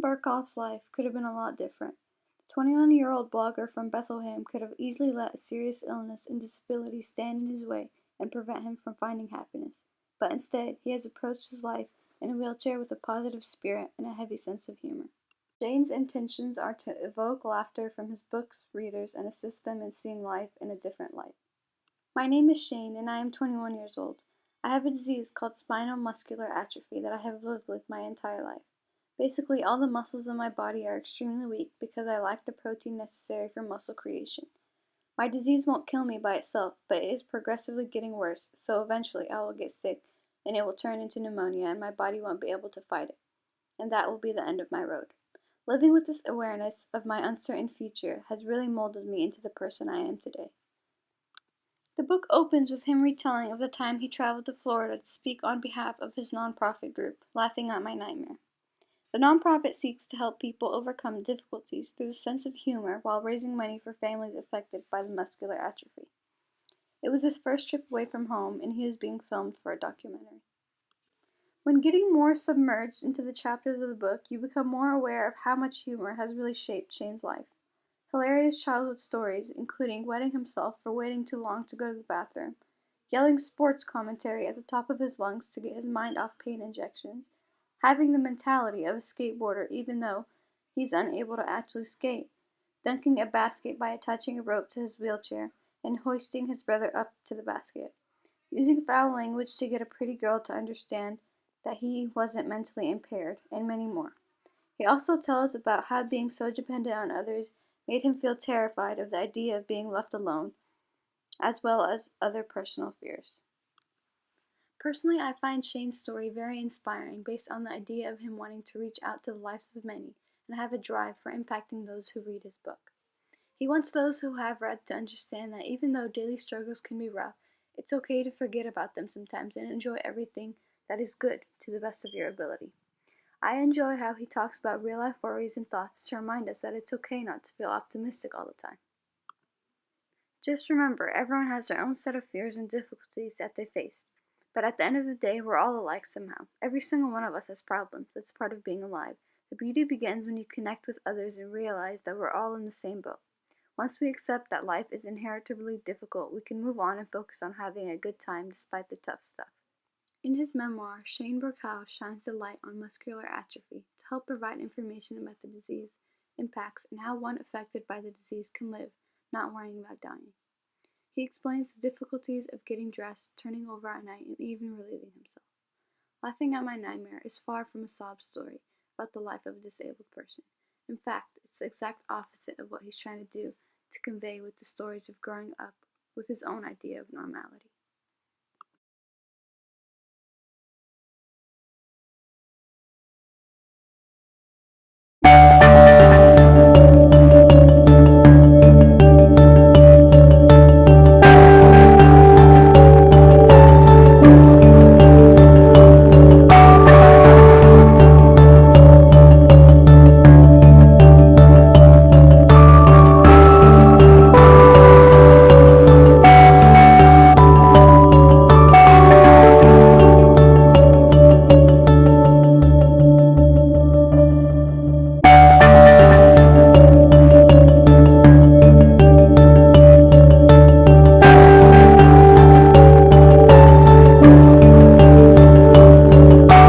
Barkov's life could have been a lot different. The 21-year-old blogger from Bethlehem could have easily let a serious illness and disability stand in his way and prevent him from finding happiness. But instead, he has approached his life in a wheelchair with a positive spirit and a heavy sense of humor. Shane's intentions are to evoke laughter from his book's readers and assist them in seeing life in a different light. My name is Shane and I am 21 years old. I have a disease called spinal muscular atrophy that I have lived with my entire life. Basically, all the muscles in my body are extremely weak because I lack the protein necessary for muscle creation. My disease won't kill me by itself, but it is progressively getting worse, so eventually I will get sick and it will turn into pneumonia and my body won't be able to fight it. And that will be the end of my road. Living with this awareness of my uncertain future has really molded me into the person I am today. The book opens with him retelling of the time he traveled to Florida to speak on behalf of his nonprofit group, Laughing at My Nightmare. The nonprofit seeks to help people overcome difficulties through the sense of humor while raising money for families affected by the muscular atrophy. It was his first trip away from home, and he was being filmed for a documentary. When getting more submerged into the chapters of the book, you become more aware of how much humor has really shaped Shane's life. Hilarious childhood stories, including wetting himself for waiting too long to go to the bathroom, yelling sports commentary at the top of his lungs to get his mind off pain injections, having the mentality of a skateboarder even though he's unable to actually skate, dunking a basket by attaching a rope to his wheelchair, and hoisting his brother up to the basket, using foul language to get a pretty girl to understand that he wasn't mentally impaired, and many more. He also tells about how being so dependent on others made him feel terrified of the idea of being left alone, as well as other personal fears. Personally, I find Shane's story very inspiring based on the idea of him wanting to reach out to the lives of many and have a drive for impacting those who read his book. He wants those who have read to understand that even though daily struggles can be rough, it's okay to forget about them sometimes and enjoy everything that is good to the best of your ability. I enjoy how he talks about real life worries and thoughts to remind us that it's okay not to feel optimistic all the time. Just remember, everyone has their own set of fears and difficulties that they face. But at the end of the day, we're all alike somehow. Every single one of us has problems. That's part of being alive. The beauty begins when you connect with others and realize that we're all in the same boat. Once we accept that life is inheritably difficult, we can move on and focus on having a good time despite the tough stuff. In his memoir, Shane Barkow shines a light on muscular atrophy to help provide information about the disease, impacts, and how one affected by the disease can live, not worrying about dying. He explains the difficulties of getting dressed, turning over at night, and even relieving himself. Laughing at My Nightmare is far from a sob story about the life of a disabled person. In fact, it's the exact opposite of what he's trying to do to convey with the stories of growing up with his own idea of normality.